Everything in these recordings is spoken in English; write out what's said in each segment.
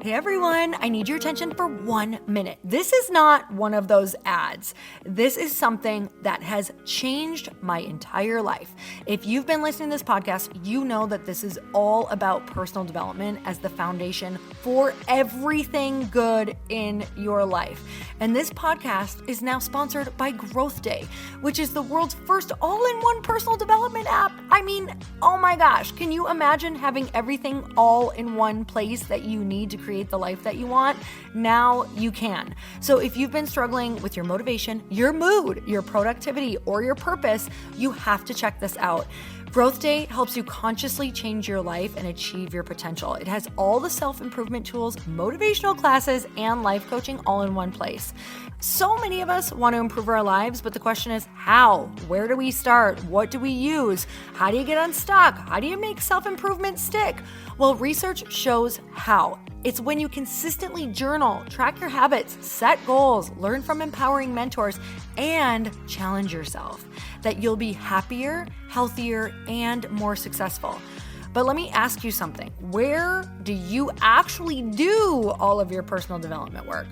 Hey everyone, I need your attention for 1 minute. This is not one of those ads. This is something that has changed my entire life. If you've been listening to this podcast, you know that this is all about personal development as the foundation for everything good in your life. And this podcast is now sponsored by Growth Day, which is the world's first all-in-one personal development app. I mean, oh my gosh, can you imagine having everything all in one place that you need to create the life that you want? Now you can. So if you've been struggling with your motivation, your mood, your productivity, or your purpose, you have to check this out. Growth Day helps you consciously change your life and achieve your potential. It has all the self-improvement tools, motivational classes, and life coaching all in one place. So many of us want to improve our lives, but the question is how? Where do we start? What do we use? How do you get unstuck? How do you make self-improvement stick? Well, research shows how. It's when you consistently journal, track your habits, set goals, learn from empowering mentors, and challenge yourself that you'll be happier, healthier, and more successful. But let me ask you something. Where do you actually do all of your personal development work?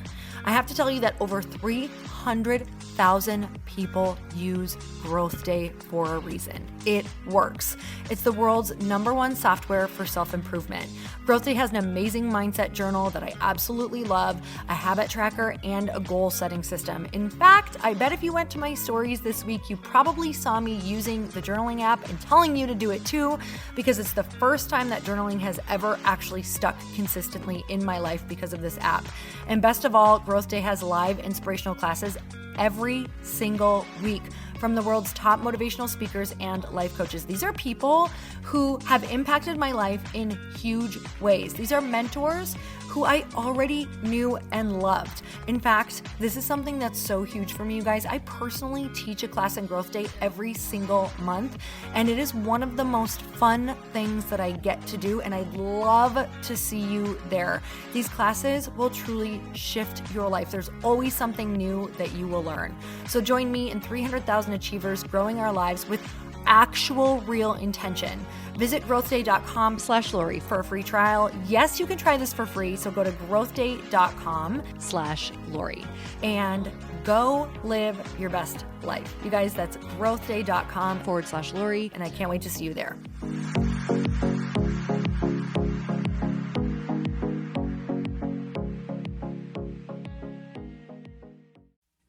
I have to tell you that over 300,000 people use Growth Day for a reason. It works. It's the world's #1 software for self-improvement. Growth Day has an amazing mindset journal that I absolutely love, a habit tracker, and a goal-setting system. In fact, I bet if you went to my stories this week, you probably saw me using the journaling app and telling you to do it too, because it's the first time that journaling has ever actually stuck consistently in my life because of this app. And best of all, Growth Day has live inspirational classes every single week from the world's top motivational speakers and life coaches. These are people who have impacted my life in huge ways. These are mentors who I already knew and loved. In fact, this is something that's so huge for me, you guys. I personally teach a class in Growth Day every single month, and it is one of the most fun things that I get to do, and I'd love to see you there. These classes will truly shift your life. There's always something new that you will learn. So join me and 300,000 achievers growing our lives with actual real intention. Visit growthday.com/Lori for a free trial. Yes, you can try this for free. So go to growthday.com/Lori and go live your best life. You guys, that's growthday.com/Lori. And I can't wait to see you there.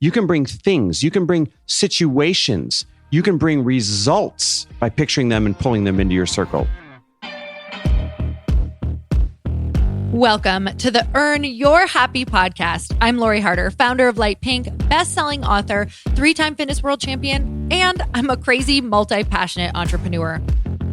You can bring things, you can bring situations, you can bring results by picturing them and pulling them into your circle. Welcome to the Earn Your Happy podcast. I'm Lori Harder, founder of Light Pink, best-selling author, 3-time fitness world champion, and I'm a crazy, multi-passionate entrepreneur.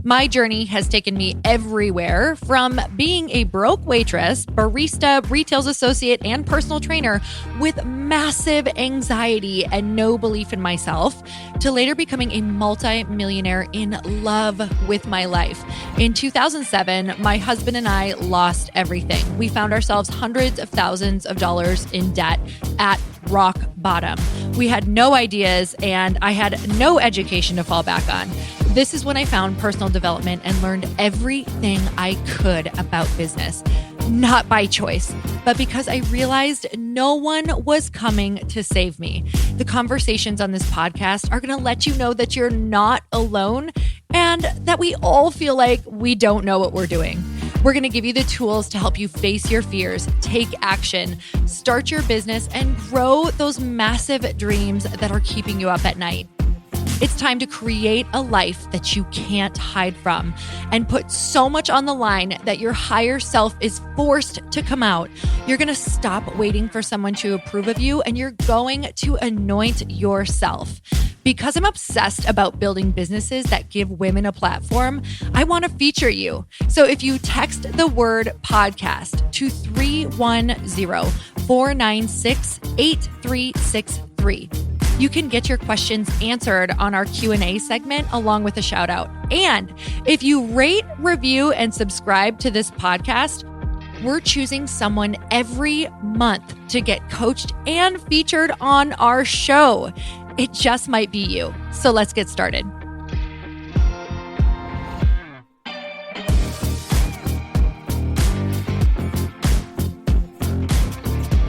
My journey has taken me everywhere, from being a broke waitress, barista, retail associate, and personal trainer with massive anxiety and no belief in myself, to later becoming a multi-millionaire in love with my life. In 2007, my husband and I lost everything. We found ourselves hundreds of thousands of dollars in debt at rock bottom. We had no ideas, and I had no education to fall back on. This is when I found personal development and learned everything I could about business. Not by choice, but because I realized no one was coming to save me. The conversations on this podcast are going to let you know that you're not alone and that we all feel like we don't know what we're doing. We're going to give you the tools to help you face your fears, take action, start your business, and grow those massive dreams that are keeping you up at night. It's time to create a life that you can't hide from and put so much on the line that your higher self is forced to come out. You're going to stop waiting for someone to approve of you, and you're going to anoint yourself. Because I'm obsessed about building businesses that give women a platform, I want to feature you. So if you text the word podcast to 310-496-8363, you can get your questions answered on our Q&A segment along with a shout out. And if you rate, review, and subscribe to this podcast, we're choosing someone every month to get coached and featured on our show. It just might be you. So let's get started.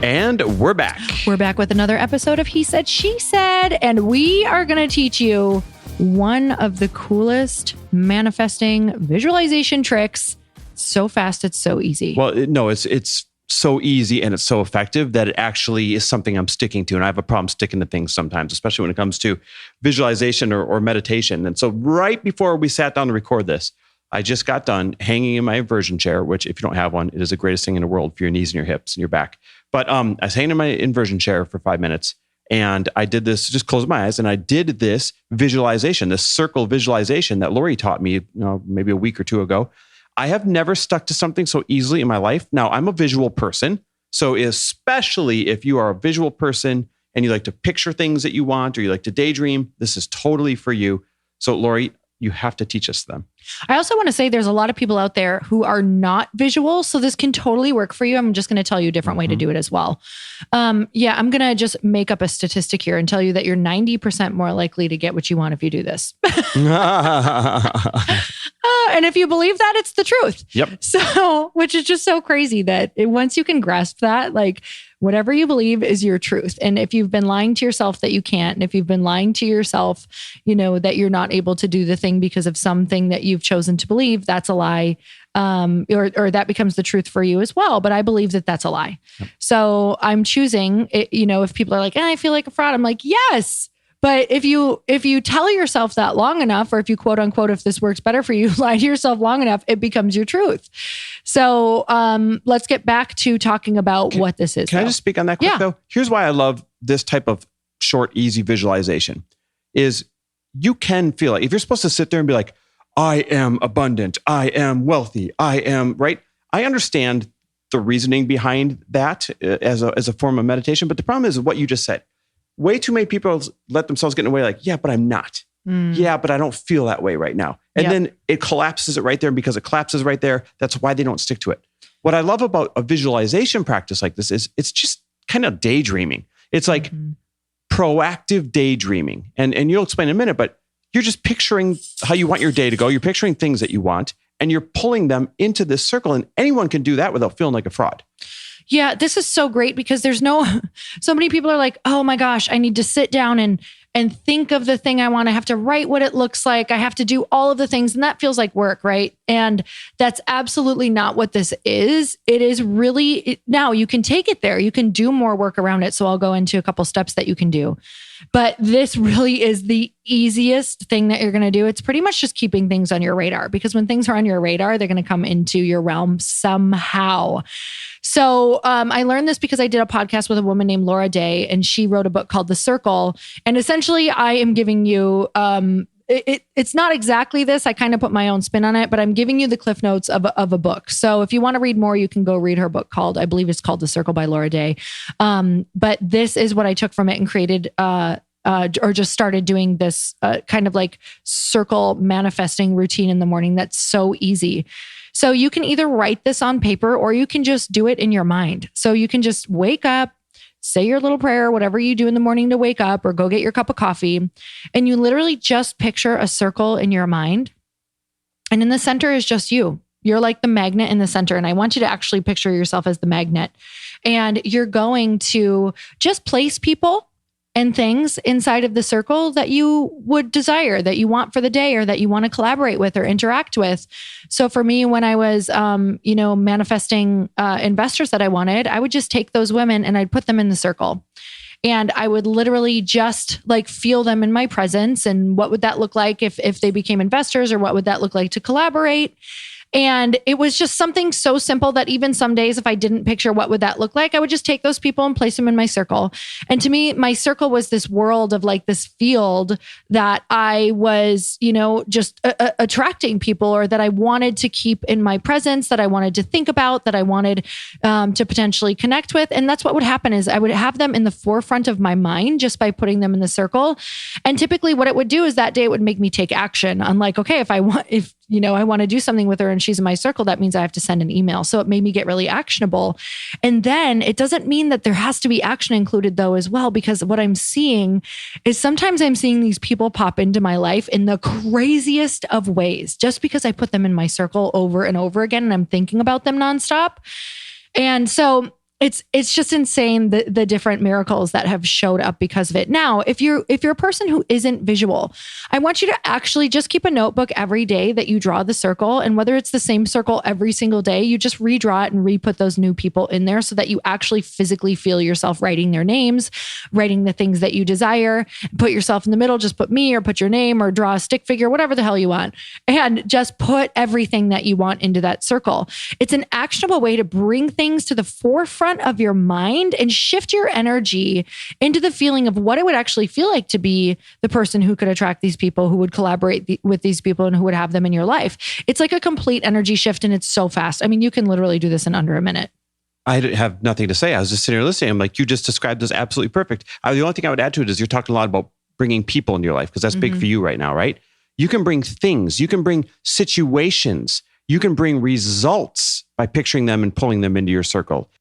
And we're back. We're back with another episode of He Said, She Said, and we are going to teach you one of the coolest manifesting visualization tricks. So fast, it's so easy. Well, no, it's so easy and it's so effective that it actually is something I'm sticking to. And I have a problem sticking to things sometimes, especially when it comes to visualization or meditation. And so right before we sat down to record this, I just got done hanging in my inversion chair, which if you don't have one, it is the greatest thing in the world for your knees and your hips and your back. But I was hanging in my inversion chair for 5 minutes and I did this, just closed my eyes and I did this visualization, this circle visualization that Lori taught me, maybe a week or two ago. I have never stuck to something so easily in my life. Now, I'm a visual person. So especially if you are a visual person and you like to picture things that you want or you like to daydream, this is totally for you. So Lori, you have to teach us them. I also want to say there's a lot of people out there who are not visual. So this can totally work for you. I'm just going to tell you a different way to do it as well. I'm going to just make up a statistic here and tell you that you're 90% more likely to get what you want if you do this. And if you believe that, it's the truth. Yep. So, which is just so crazy that once you can grasp that, like whatever you believe is your truth. And if you've been lying to yourself that you can't, and if you've been lying to yourself, that you're not able to do the thing because of something that you've chosen to believe, that's a lie. Or that becomes the truth for you as well. But I believe that that's a lie. Yep. So I'm choosing, if people are like, I feel like a fraud, I'm like, yes. But if you tell yourself that long enough, or if you quote unquote, if this works better for you, lie to yourself long enough, it becomes your truth. So let's get back to talking about what this is. Can I just speak on that quick though? Here's why I love this type of short, easy visualization is you can feel like if you're supposed to sit there and be like, I am abundant, I am wealthy, I am right. I understand the reasoning behind that as a form of meditation. But the problem is what you just said. Way too many people let themselves get in the way like, yeah, but I'm not. Yeah, but I don't feel that way right now. And then it collapses it right there. And because it collapses right there, that's why they don't stick to it. What I love about a visualization practice like this is it's just kind of daydreaming. It's like proactive daydreaming. And you'll explain in a minute, but you're just picturing how you want your day to go. You're picturing things that you want and you're pulling them into this circle. And anyone can do that without feeling like a fraud. Yeah, this is so great because so many people are like, oh my gosh, I need to sit down and think of the thing I want. I have to write what it looks like. I have to do all of the things. And that feels like work, right? And that's absolutely not what this is. It is really, now you can take it there. You can do more work around it. So I'll go into a couple steps that you can do. But this really is the easiest thing that you're going to do. It's pretty much just keeping things on your radar because when things are on your radar, they're going to come into your realm somehow. So I learned this because I did a podcast with a woman named Laura Day, and she wrote a book called The Circle. And essentially, I am giving you, it's not exactly this. I kind of put my own spin on it, but I'm giving you the cliff notes of a book. So if you want to read more, you can go read her book I believe it's called The Circle by Laura Day. But this is what I took from it and created, or just started doing this kind of like circle manifesting routine in the morning. That's so easy. So you can either write this on paper or you can just do it in your mind. So you can just wake up, say your little prayer, whatever you do in the morning to wake up, or go get your cup of coffee. And you literally just picture a circle in your mind. And in the center is just you. You're like the magnet in the center. And I want you to actually picture yourself as the magnet. And you're going to just place people and things inside of the circle that you would desire, that you want for the day, or that you want to collaborate with or interact with. So for me, when I was, manifesting investors that I wanted, I would just take those women and I'd put them in the circle. And I would literally just like feel them in my presence. And what would that look like if they became investors, or what would that look like to collaborate? And it was just something so simple that even some days, if I didn't picture what would that look like, I would just take those people and place them in my circle. And to me, my circle was this world of like this field that I was, just attracting people, or that I wanted to keep in my presence, that I wanted to think about, that I wanted to potentially connect with. And that's what would happen is I would have them in the forefront of my mind just by putting them in the circle. And typically what it would do is that day it would make me take action on like, okay, if I want to do something with her and she's in my circle, that means I have to send an email. So it made me get really actionable. And then it doesn't mean that there has to be action included though as well, because what I'm seeing is sometimes I'm seeing these people pop into my life in the craziest of ways, just because I put them in my circle over and over again and I'm thinking about them nonstop. And so It's just insane the different miracles that have showed up because of it. Now, if you're a person who isn't visual, I want you to actually just keep a notebook every day that you draw the circle, and whether it's the same circle every single day, you just redraw it and re-put those new people in there so that you actually physically feel yourself writing their names, writing the things that you desire. Put yourself in the middle, just put me or put your name or draw a stick figure, whatever the hell you want, and just put everything that you want into that circle. It's an actionable way to bring things to the forefront of your mind and shift your energy into the feeling of what it would actually feel like to be the person who could attract these people, who would collaborate with these people, and who would have them in your life. It's like a complete energy shift, and it's so fast. I mean, you can literally do this in under a minute. I have nothing to say. I was just sitting here listening. I'm like, you just described this absolutely perfect. The only thing I would add to it is you're talking a lot about bringing people into your life, because that's big for you right now, right? You can bring things, you can bring situations, you can bring results by picturing them and pulling them into your circle.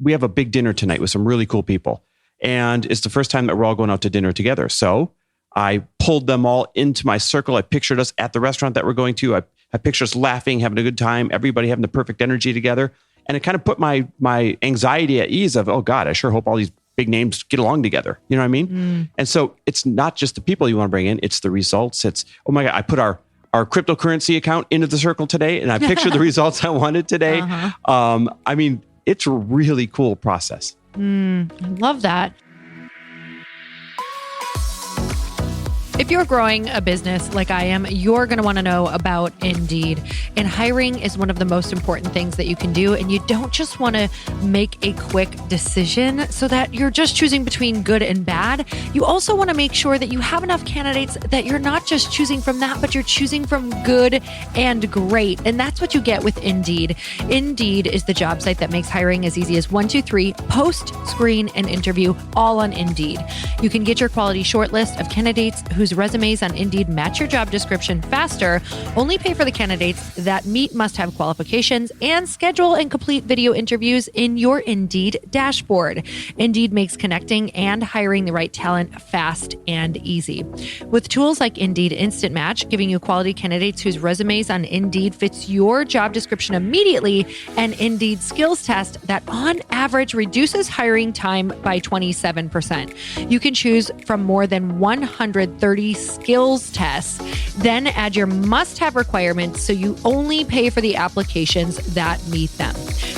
We have a big dinner tonight with some really cool people. And it's the first time that we're all going out to dinner together. So I pulled them all into my circle. I pictured us at the restaurant that we're going to. I pictured us laughing, having a good time, everybody having the perfect energy together. And it kind of put my anxiety at ease of, oh God, I sure hope all these big names get along together. You know what I mean? And so it's not just the people you want to bring in, it's the results. It's, oh my God, I put our cryptocurrency account into the circle today, and I pictured the results I wanted today. I mean, it's a really cool process. I love that. If you're growing a business like I am, you're going to want to know about Indeed. And hiring is one of the most important things that you can do. And you don't just want to make a quick decision so that you're just choosing between good and bad. You also want to make sure that you have enough candidates that you're not just choosing from that, but you're choosing from good and great. And that's what you get with Indeed. Indeed is the job site that makes hiring as easy as 1, 2, 3, post, screen, and interview, all on Indeed. You can get your quality shortlist of candidates whose resumes on Indeed match your job description faster, only pay for the candidates that meet must-have qualifications, and schedule and complete video interviews in your Indeed dashboard. Indeed makes connecting and hiring the right talent fast and easy. With tools like Indeed Instant Match, giving you quality candidates whose resumes on Indeed fits your job description immediately, and Indeed skills test that on average reduces hiring time by 27%. You can choose from more than 130 skills tests, then add your must-have requirements so you only pay for the applications that meet them.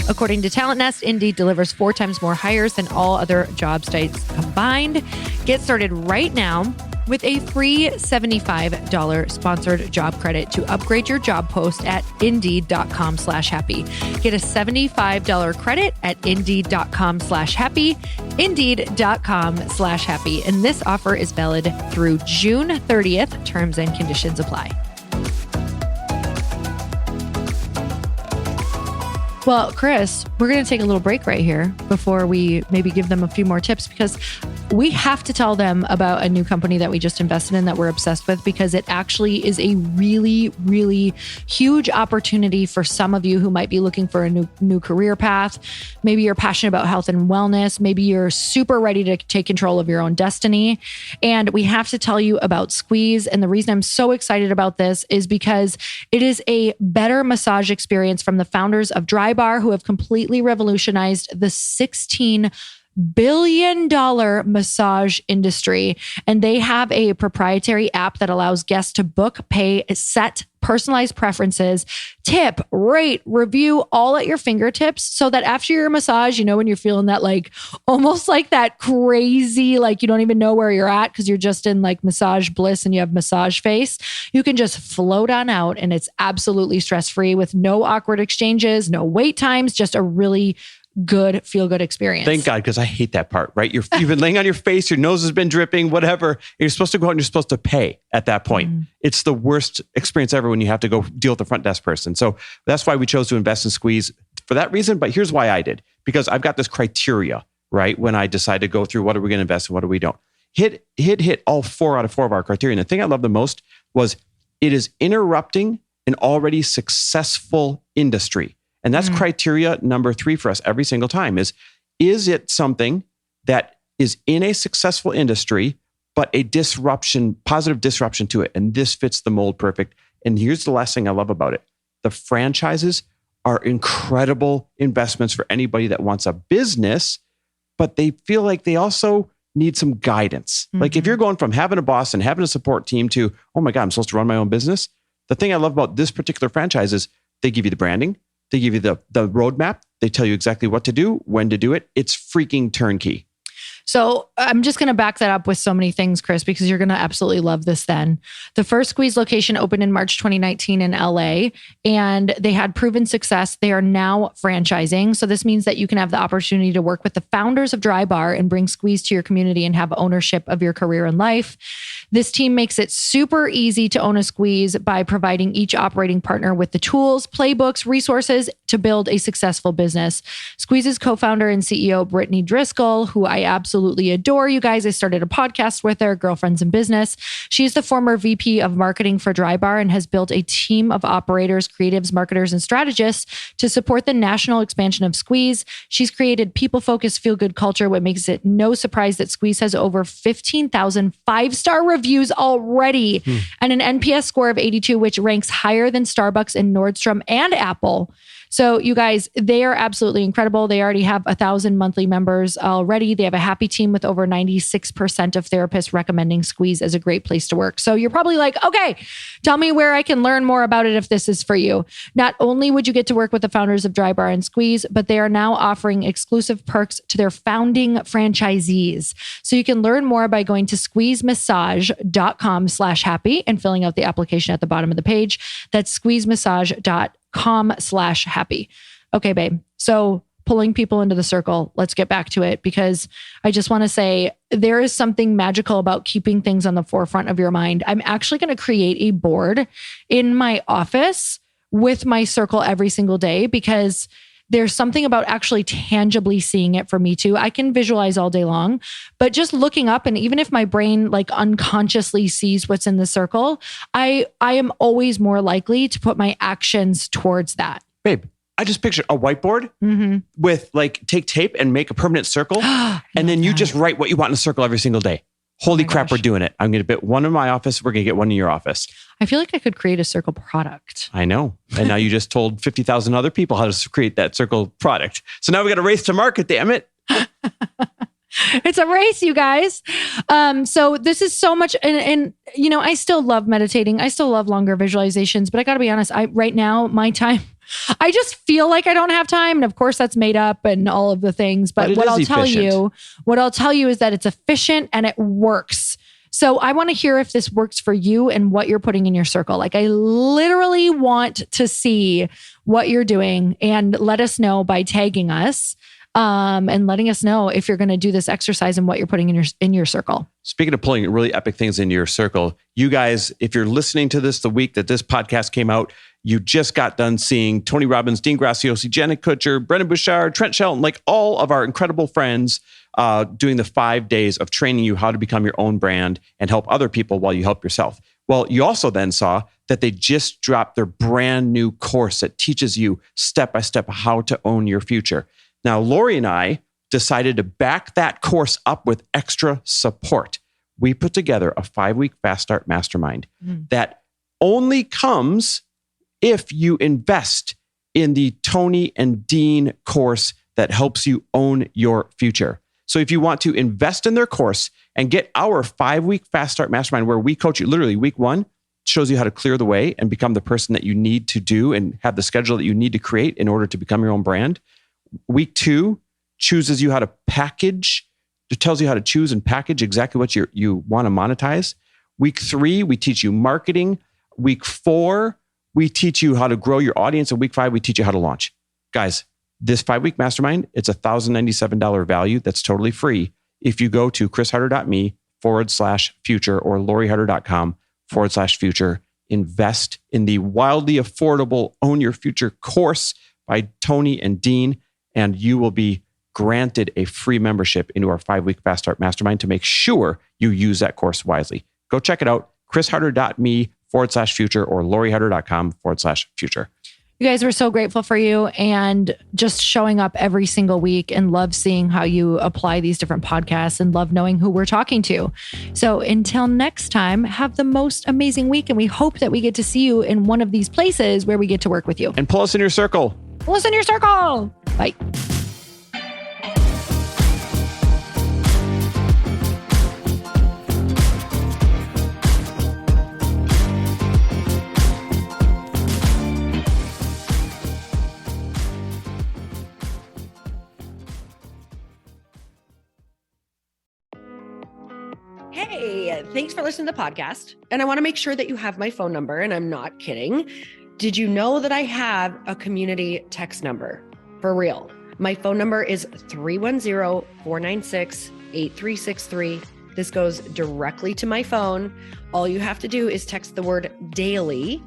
According to Talent Nest, Indeed delivers 4 times more hires than all other job sites combined. Get started right now with a free $75 sponsored job credit to upgrade your job post at Indeed.com/happy. Get a $75 credit at Indeed.com/happy, Indeed.com/happy. And this offer is valid through June 30th. Terms and conditions apply. Well, Chris, we're going to take a little break right here before we maybe give them a few more tips, because we have to tell them about a new company that we just invested in that we're obsessed with, because it actually is a really, really huge opportunity for some of you who might be looking for a new career path. Maybe you're passionate about health and wellness. Maybe you're super ready to take control of your own destiny. And we have to tell you about Squeeze. And the reason I'm so excited about this is because it is a better massage experience from the founders of Drybar, who have completely revolutionized the $16 billion massage industry. And they have a proprietary app that allows guests to book, pay, set personalized preferences, tip, rate, review, all at your fingertips, so that after your massage, when you're feeling that almost like that crazy, you don't even know where you're at because you're just in massage bliss and you have massage face, you can just float on out, and it's absolutely stress-free with no awkward exchanges, no wait times, just a really good, feel-good experience. Thank God, because I hate that part, right? You've been laying on your face, your nose has been dripping, whatever. You're supposed to go out and you're supposed to pay at that point. It's the worst experience ever when you have to go deal with the front desk person. So that's why we chose to invest in Squeeze for that reason. But here's why I did, because I've got this criteria, right? When I decide to go through what are we going to invest in, what do we don't. Hit all 4 out of 4 of our criteria. And the thing I love the most was it is interrupting an already successful industry. And that's criteria number 3 for us every single time is it something that is in a successful industry, but a positive disruption to it? And this fits the mold perfect. And here's the last thing I love about it. The franchises are incredible investments for anybody that wants a business, but they feel like they also need some guidance. Like if you're going from having a boss and having a support team to, oh my God, I'm supposed to run my own business. The thing I love about this particular franchise is they give you the branding, they give you the roadmap, they tell you exactly what to do, when to do it. It's freaking turnkey. So I'm just going to back that up with so many things, Chris, because you're going to absolutely love this then. The first Squeeze location opened in March 2019 in LA, and they had proven success. They are now franchising. So this means that you can have the opportunity to work with the founders of Drybar and bring Squeeze to your community and have ownership of your career and life. This team makes it super easy to own a Squeeze by providing each operating partner with the tools, playbooks, resources to build a successful business. Squeeze's co-founder and CEO, Brittany Driscoll, who I absolutely adore, you guys. I started a podcast with her, Girlfriends in Business. She's the former VP of marketing for Drybar and has built a team of operators, creatives, marketers, and strategists to support the national expansion of Squeeze. She's created people-focused, feel-good culture, what makes it no surprise that Squeeze has over 15,000 five-star reviews already and an NPS score of 82, which ranks higher than Starbucks and Nordstrom and Apple. So you guys, they are absolutely incredible. They already have 1,000 monthly members already. They have a happy team with over 96% of therapists recommending Squeeze as a great place to work. So you're probably like, okay, tell me where I can learn more about it if this is for you. Not only would you get to work with the founders of Drybar and Squeeze, but they are now offering exclusive perks to their founding franchisees. So you can learn more by going to squeezemassage.com/happy and filling out the application at the bottom of the page. That's squeezemassage.com/happy. Okay, babe. So pulling people into the circle, let's get back to it, because I just want to say there is something magical about keeping things on the forefront of your mind. I'm actually going to create a board in my office with my circle every single day, because there's something about actually tangibly seeing it for me too. I can visualize all day long, but just looking up, and even if my brain like unconsciously sees what's in the circle, I am always more likely to put my actions towards that. Babe, I just pictured a whiteboard with like take tape and make a permanent circle. And then you just write what you want in a circle every single day. Holy crap, we're doing it. I'm going to get one in my office. We're going to get one in your office. I feel like I could create a circle product. I know. And now you just told 50,000 other people how to create that circle product. So now we got a race to market, damn it. It's a race, you guys. So this is so much, and you know, I still love meditating. I still love longer visualizations, but I got to be honest, right now, my time, I just feel like I don't have time. And of course that's made up and all of the things, but what I'll tell you is that it's efficient and it works. So I want to hear if this works for you and what you're putting in your circle. Like I literally want to see what you're doing, and let us know by tagging us. And letting us know if you're going to do this exercise and what you're putting in your circle. Speaking of pulling really epic things into your circle, you guys, if you're listening to this the week that this podcast came out, you just got done seeing Tony Robbins, Dean Graziosi, Janet Kutcher, Brendan Bouchard, Trent Shelton, like all of our incredible friends doing the 5 days of training you how to become your own brand and help other people while you help yourself. Well, you also then saw that they just dropped their brand new course that teaches you step-by-step how to own your future. Now, Lori and I decided to back that course up with extra support. We put together a 5-week Fast Start Mastermind that only comes if you invest in the Tony and Dean course that helps you own your future. So if you want to invest in their course and get our 5-week Fast Start Mastermind, where we coach you, literally week 1 shows you how to clear the way and become the person that you need to do and have the schedule that you need to create in order to become your own brand. Week 2 chooses you how to package. It tells you how to choose and package exactly what you want to monetize. Week 3, we teach you marketing. Week 4, we teach you how to grow your audience. And week 5, we teach you how to launch. Guys, this 5-week mastermind, it's $1,097 value. That's totally free. If you go to chrisharder.me/future or loriharder.com/future, invest in the wildly affordable Own Your Future course by Tony and Dean, and you will be granted a free membership into our 5-week Fast Start Mastermind to make sure you use that course wisely. Go check it out, chrisharder.me/future or loriharder.com/future. You guys, we're so grateful for you and just showing up every single week, and love seeing how you apply these different podcasts and love knowing who we're talking to. So until next time, have the most amazing week. And we hope that we get to see you in one of these places where we get to work with you. And pull us in your circle. Listen to your circle. Bye. Hey, thanks for listening to the podcast. And I want to make sure that you have my phone number, and I'm not kidding. Did you know that I have a community text number? For real. My phone number is 310-496-8363. This goes directly to my phone. All you have to do is text the word daily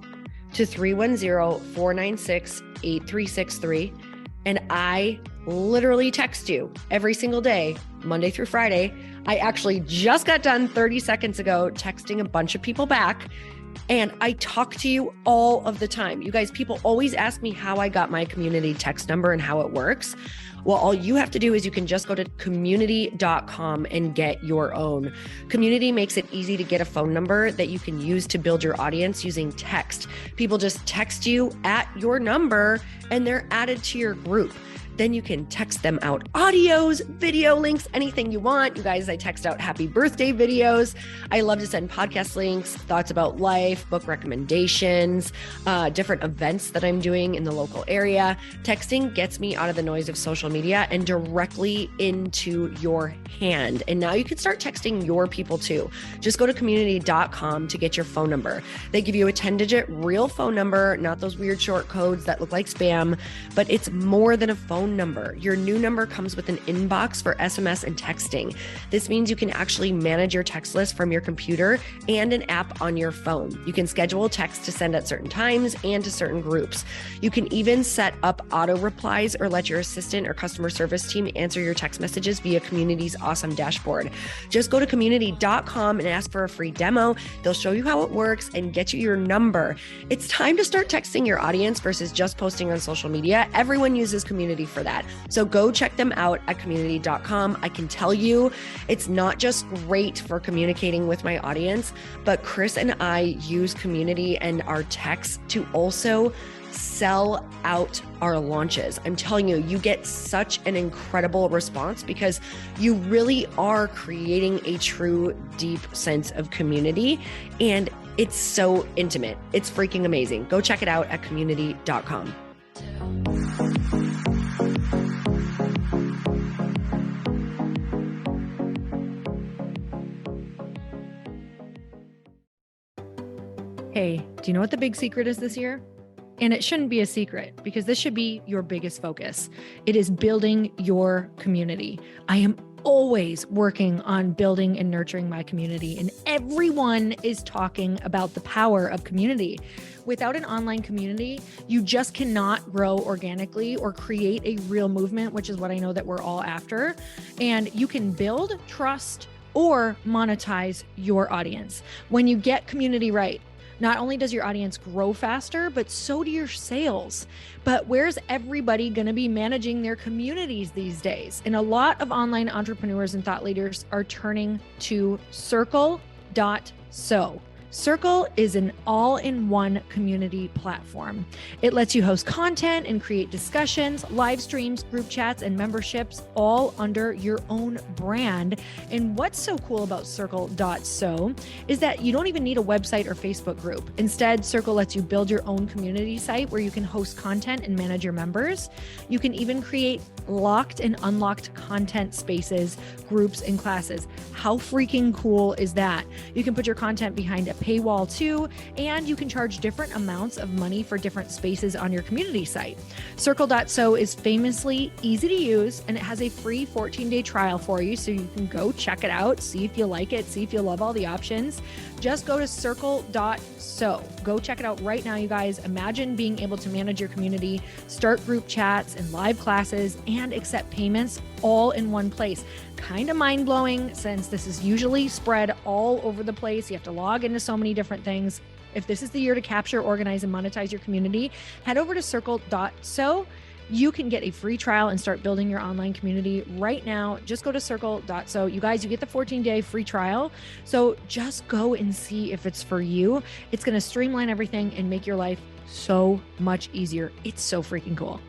to 310-496-8363. And I literally text you every single day, Monday through Friday. I actually just got done 30 seconds ago texting a bunch of people back, and I talk to you all of the time. You guys, people always ask me how I got my community text number and how it works. Well, all you have to do is you can just go to community.com and get your own. Community makes it easy to get a phone number that you can use to build your audience using text. People just text you at your number and they're added to your group. Then you can text them out audios, video links, anything you want. You guys, I text out happy birthday videos. I love to send podcast links, thoughts about life, book recommendations, different events that I'm doing in the local area. Texting gets me out of the noise of social media and directly into your hand. And now you can start texting your people too. Just go to community.com to get your phone number. They give you a 10-digit real phone number, not those weird short codes that look like spam, but it's more than a phone number. Your new number comes with an inbox for SMS and texting. This means you can actually manage your text list from your computer and an app on your phone. You can schedule text to send at certain times and to certain groups. You can even set up auto replies or let your assistant or customer service team answer your text messages via Community's awesome dashboard. Just go to community.com and ask for a free demo. They'll show you how it works and get you your number. It's time to start texting your audience versus just posting on social media. Everyone uses Community for that. So go check them out at community.com. I can tell you it's not just great for communicating with my audience, but Chris and I use Community and our texts to also sell out our launches. I'm telling you, you get such an incredible response because you really are creating a true, deep sense of community. And it's so intimate. It's freaking amazing. Go check it out at community.com. Hey, do you know what the big secret is this year? And it shouldn't be a secret because this should be your biggest focus. It is building your community. I am always working on building and nurturing my community, and everyone is talking about the power of community. Without an online community, you just cannot grow organically or create a real movement, which is what I know that we're all after. And you can build trust or monetize your audience. When you get community right, not only does your audience grow faster, but so do your sales. But where's everybody going to be managing their communities these days? And a lot of online entrepreneurs and thought leaders are turning to Circle.so. Circle is an all-in-one community platform. It lets you host content and create discussions, live streams, group chats, and memberships all under your own brand. And what's so cool about Circle.so is that you don't even need a website or Facebook group. Instead, Circle lets you build your own community site where you can host content and manage your members. You can even create locked and unlocked content spaces, groups, and classes. How freaking cool is that? You can put your content behind a paywall too, and you can charge different amounts of money for different spaces on your community site. Circle.so is famously easy to use, and it has a free 14-day trial for you, so you can go check it out, see if you like it, see if you love all the options. Just go to Circle.so. Go check it out right now, you guys. Imagine being able to manage your community, start group chats and live classes, and accept payments all in one place. Kind of mind-blowing since this is usually spread all over the place. You have to log into so many different things. If this is the year to capture, organize, and monetize your community, head over to Circle.so. You can get a free trial and start building your online community right now. Just go to Circle.so. You guys, you get the 14-day free trial. So just go and see if it's for you. It's going to streamline everything and make your life so much easier. It's so freaking cool.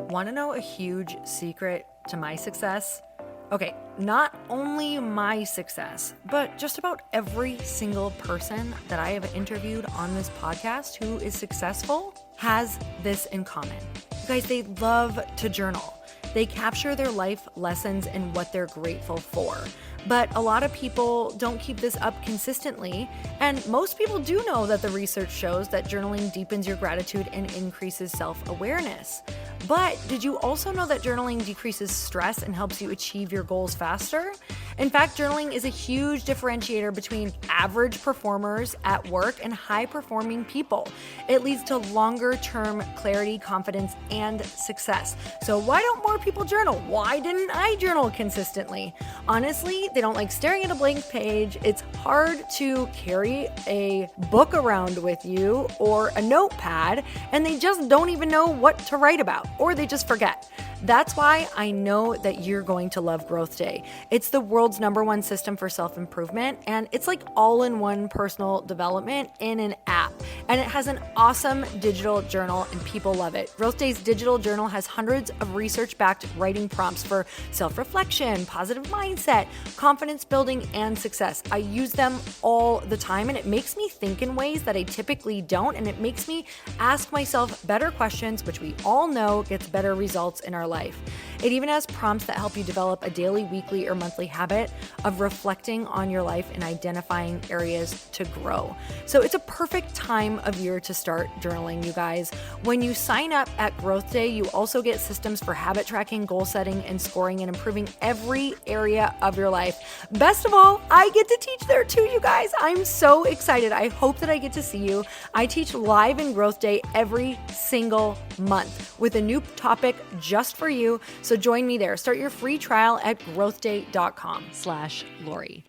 Want to know a huge secret to my success? Okay, not only my success, but just about every single person that I have interviewed on this podcast who is successful has this in common. You guys, they love to journal. They capture their life lessons and what they're grateful for. But a lot of people don't keep this up consistently. And most people do know that the research shows that journaling deepens your gratitude and increases self-awareness. But did you also know that journaling decreases stress and helps you achieve your goals faster? In fact, journaling is a huge differentiator between average performers at work and high-performing people. It leads to longer-term clarity, confidence, and success. So why don't more people journal? Why didn't I journal consistently? Honestly, they don't like staring at a blank page. It's hard to carry a book around with you or a notepad, and they just don't even know what to write about, or they just forget. That's why I know that you're going to love Growth Day. It's the world's #1 system for self-improvement, and it's like all-in-one personal development in an app. And it has an awesome digital journal, and people love it. Growth Day's digital journal has hundreds of research-backed writing prompts for self-reflection, positive mindset, confidence building, and success. I use them all the time, and it makes me think in ways that I typically don't, and it makes me ask myself better questions, which we all know gets better results in our life. It even has prompts that help you develop a daily, weekly, or monthly habit of reflecting on your life and identifying areas to grow. So it's a perfect time of year to start journaling, you guys. When you sign up at Growth Day, you also get systems for habit tracking, goal setting, and scoring, and improving every area of your life. Best of all, I get to teach there too, you guys. I'm so excited. I hope that I get to see you. I teach live in Growth Day every single month with a new topic just for you. So join me there. Start your free trial at growthday.com/Lori.